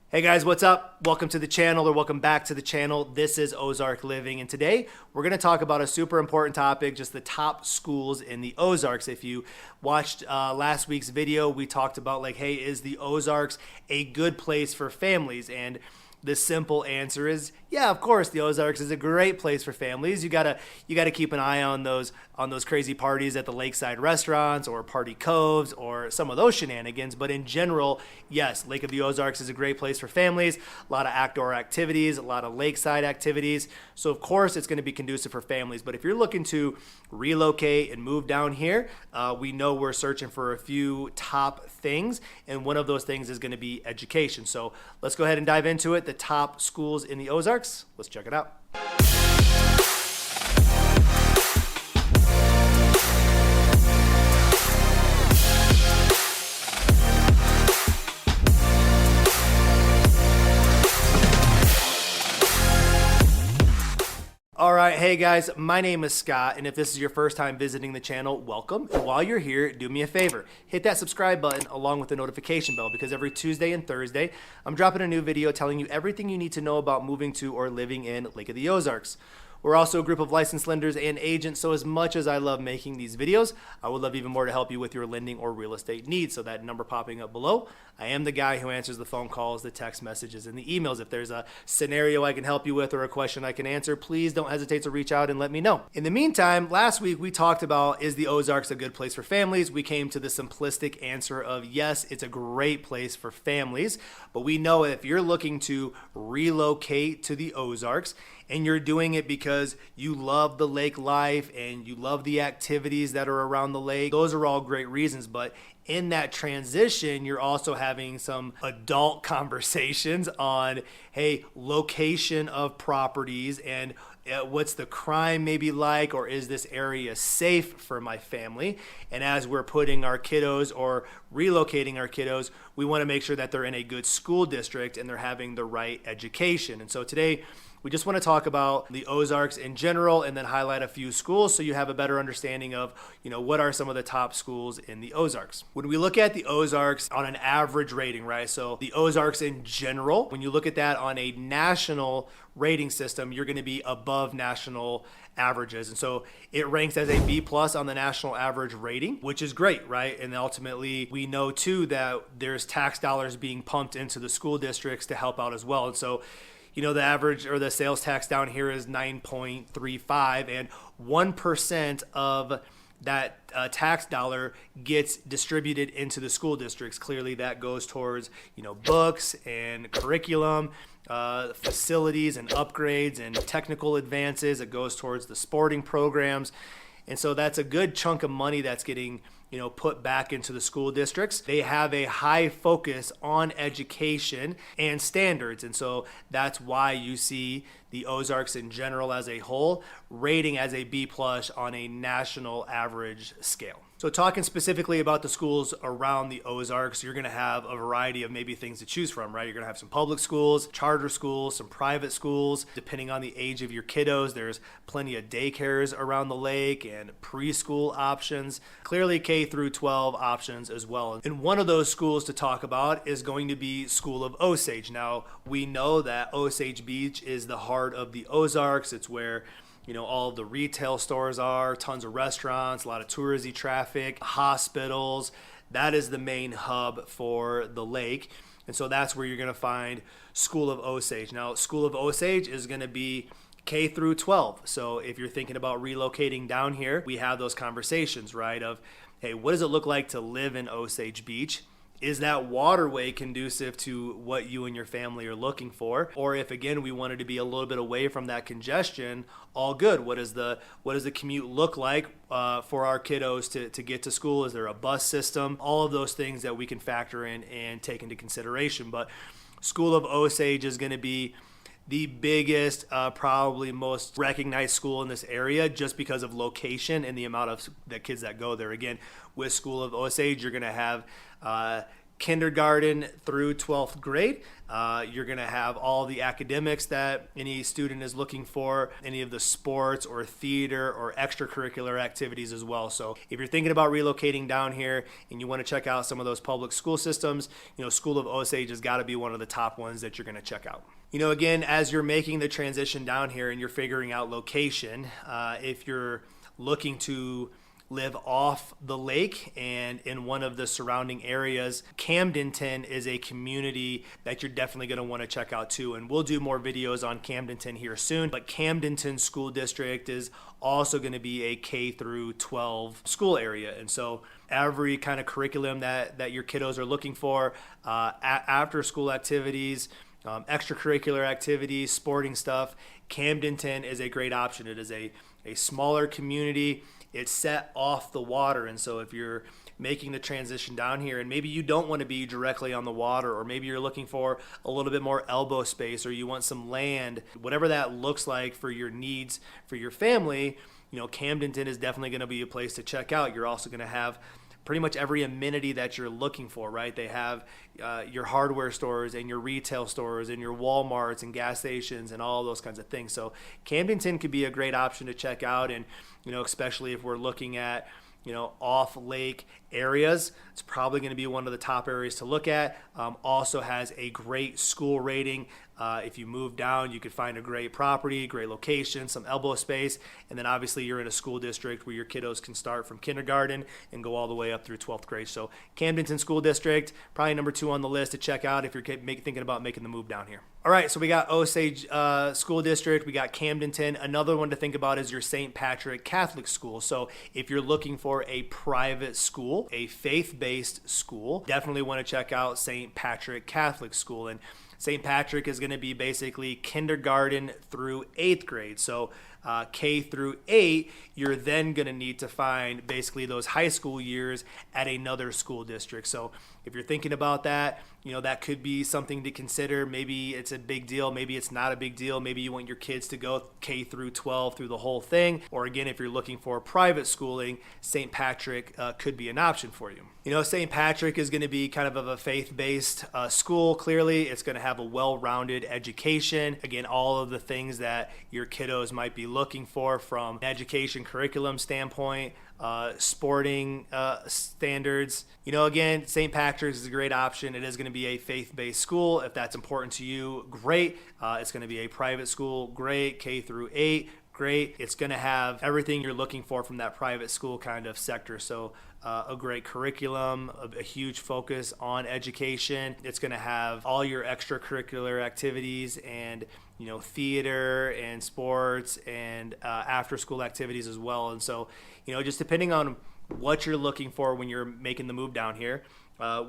Hey guys, what's up? Welcome to the channel, or welcome back to the channel. This is Ozark Living, and today we're going to talk about a super important topic, just the top schools in the Ozarks. If you watched last week's video, we talked about hey, is the Ozarks a good place for families? And the simple answer is, yeah, of course, the Ozarks is a great place for families. You gotta keep an eye on those crazy parties at the lakeside restaurants or party coves or some of those shenanigans. But in general, yes, Lake of the Ozarks is a great place for families. A lot of outdoor activities, a lot of lakeside activities. So of course, it's going to be conducive for families. But if you're looking to relocate and move down here, we know we're searching for a few top things, and one of those things is going to be education. So let's go ahead and dive into it. The top schools in the Ozarks. Let's check it out. All right, hey guys, my name is Scott, and if this is your first time visiting the channel, welcome. And while you're here, do me a favor, hit that subscribe button along with the notification bell, because every Tuesday and Thursday, I'm dropping a new video telling you everything you need to know about moving to or living in Lake of the Ozarks. We're also a group of licensed lenders and agents, so as much as I love making these videos, I would love even more to help you with your lending or real estate needs. So that number popping up below, I am the guy who answers the phone calls, the text messages, and the emails. If there's a scenario I can help you with or a question I can answer, please don't hesitate to reach out and let me know. In the meantime, last week we talked about, is the Ozarks a good place for families? We came to the simplistic answer of yes, it's a great place for families, but we know if you're looking to relocate to the Ozarks, and you're doing it because you love the lake life and you love the activities that are around the lake, those are all great reasons. But in that transition, you're also having some adult conversations on, hey, location of properties and what's the crime maybe like, or is this area safe for my family? And as we're putting our kiddos or relocating our kiddos, we want to make sure that they're in a good school district and they're having the right education. And so today, we just want to talk about the Ozarks in general and then highlight a few schools so you have a better understanding of, what are some of the top schools in the Ozarks. When we look at the Ozarks on an average rating, right? So the Ozarks in general, when you look at that on a national rating system, you're going to be above national averages. And so it ranks as a B plus on the national average rating, which is great, right? And ultimately we know too that there's tax dollars being pumped into the school districts to help out as well. And so the average or the sales tax down here is 9.35, and 1% of that tax dollar gets distributed into the school districts. Clearly that goes towards, books and curriculum, facilities and upgrades and technical advances. It goes towards the sporting programs. And so that's a good chunk of money that's getting put back into the school districts. They have a high focus on education and standards. And so that's why you see the Ozarks in general as a whole rating as a B plus on a national average scale. So talking specifically about the schools around the Ozarks, you're going to have a variety of maybe things to choose from, right? You're going to have some public schools, charter schools, some private schools. Depending on the age of your kiddos, there's plenty of daycares around the lake and preschool options. Clearly K through 12 options as well. And one of those schools to talk about is going to be School of Osage. Now, we know that Osage Beach is the heart of the Ozarks. It's where all of the retail stores are, tons of restaurants, a lot of touristy traffic, hospitals. That is the main hub for the lake. And so that's where you're going to find School of Osage. Now, School of Osage is going to be K through 12. So if you're thinking about relocating down here, we have those conversations, right? Of, hey, what does it look like to live in Osage Beach? Is that waterway conducive to what you and your family are looking for? Or if, again, we wanted to be a little bit away from that congestion, all good. What does the commute look like for our kiddos to get to school? Is there a bus system? All of those things that we can factor in and take into consideration. But School of Osage is going to be the biggest, probably most recognized school in this area just because of location and the amount of the kids that go there. Again, with School of Osage, you're going to have kindergarten through 12th grade. You're going to have all the academics that any student is looking for, any of the sports or theater or extracurricular activities as well. So if you're thinking about relocating down here and you want to check out some of those public school systems, School of Osage has got to be one of the top ones that you're going to check out. Again, as you're making the transition down here and you're figuring out location, if you're looking to live off the lake and in one of the surrounding areas, Camdenton is a community that you're definitely going to want to check out too. And we'll do more videos on Camdenton here soon. But Camdenton School District is also going to be a K through 12 school area. And so every kind of curriculum that your kiddos are looking for, after school activities, extracurricular activities, sporting stuff, Camdenton is a great option. It is a smaller community. It's set off the water, and so if you're making the transition down here and maybe you don't want to be directly on the water, or maybe you're looking for a little bit more elbow space, or you want some land, whatever that looks like for your needs for your family, Camdenton is definitely going to be a place to check out. You're also going to have pretty much every amenity that you're looking for, right? They have your hardware stores and your retail stores and your Walmarts and gas stations and all those kinds of things. So Camdenton could be a great option to check out, and especially if we're looking at off lake areas, it's probably going to be one of the top areas to look at. Also has a great school rating. If you move down, you could find a great property, great location, some elbow space, and then obviously you're in a school district where your kiddos can start from kindergarten and go all the way up through 12th grade. So Camdenton School District, probably number 2 on the list to check out if you're thinking about making the move down here. All right, so we got Osage School District, we got Camdenton. Another one to think about is your St. Patrick Catholic School. So if you're looking for a private school, a faith-based school, definitely want to check out St. Patrick Catholic School. And St. Patrick is going to be basically kindergarten through 8th grade. So K through 8, you're then going to need to find basically those high school years at another school district. So if you're thinking about that, that could be something to consider. Maybe it's a big deal. Maybe it's not a big deal. Maybe you want your kids to go K through 12 through the whole thing. Or again, if you're looking for private schooling, St. Patrick could be an option for you. St. Patrick is going to be kind of a faith-based school. Clearly, it's going to have a well-rounded education. Again, all of the things that your kiddos might be looking for from an education curriculum standpoint, sporting standards. Again, St. Patrick's is a great option. It is going to be a faith-based school. If that's important to you, great. It's going to be a private school, great. K through 8, great. It's going to have everything you're looking for from that private school kind of sector. So a great curriculum, a huge focus on education. It's going to have all your extracurricular activities and theater and sports and after school activities as well. And so just depending on what you're looking for when you're making the move down here,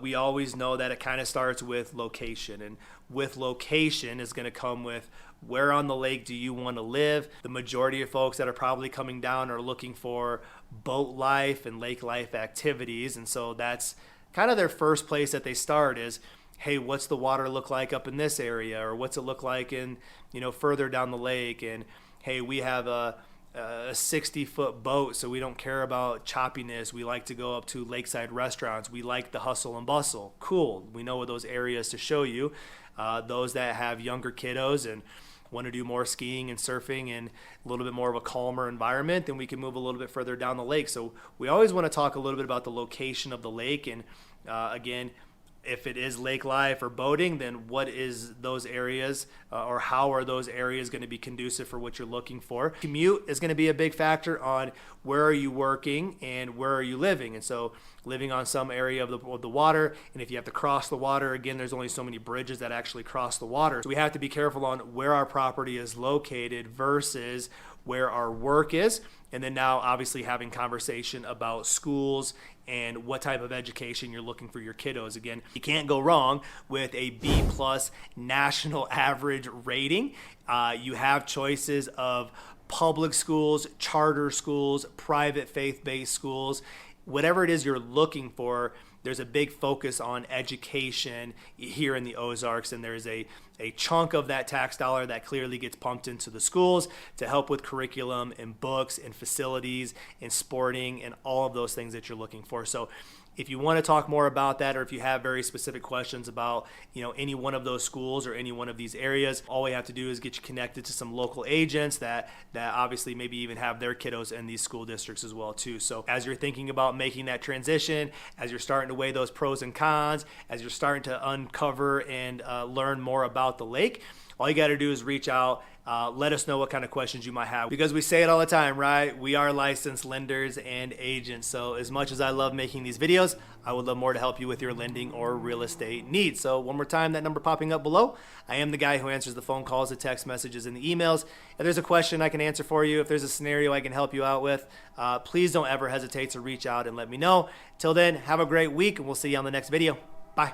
we always know that it kind of starts with location, and with location is going to come with where on the lake do you want to live. The majority of folks that are probably coming down are looking for boat life and lake life activities, and so that's kind of their first place that they start is, hey, what's the water look like up in this area, or what's it look like in further down the lake, and hey, we have a 60-foot boat, so we don't care about choppiness. We like to go up to lakeside restaurants. We like the hustle and bustle. Cool. We know those areas to show you. Those that have younger kiddos and want to do more skiing and surfing and a little bit more of a calmer environment, then we can move a little bit further down the lake. So we always want to talk a little bit about the location of the lake, and again, if it is lake life or boating, then what is those areas or how are those areas going to be conducive for what you're looking for? Commute is going to be a big factor on where are you working and where are you living. And so living on some area of the water, and if you have to cross the water, again, there's only so many bridges that actually cross the water. So we have to be careful on where our property is located versus where our work is. And then now obviously having conversation about schools and what type of education you're looking for your kiddos. Again, you can't go wrong with a B+ national average rating. You have choices of public schools, charter schools, private faith-based schools. Whatever it is you're looking for, there's a big focus on education here in the Ozarks, and there's a chunk of that tax dollar that clearly gets pumped into the schools to help with curriculum and books and facilities and sporting and all of those things that you're looking for. So If you want to talk more about that, or if you have very specific questions about, any one of those schools or any one of these areas, all we have to do is get you connected to some local agents that obviously maybe even have their kiddos in these school districts as well too. So as you're thinking about making that transition, as you're starting to weigh those pros and cons, as you're starting to uncover and learn more about the lake, all you got to do is reach out. Let us know what kind of questions you might have, because we say it all the time, right? We are licensed lenders and agents. So as much as I love making these videos, I would love more to help you with your lending or real estate needs. So one more time, that number popping up below. I am the guy who answers the phone calls, the text messages, and the emails. If there's a question I can answer for you, if there's a scenario I can help you out with, please don't ever hesitate to reach out and let me know. Till then, have a great week, and we'll see you on the next video. Bye.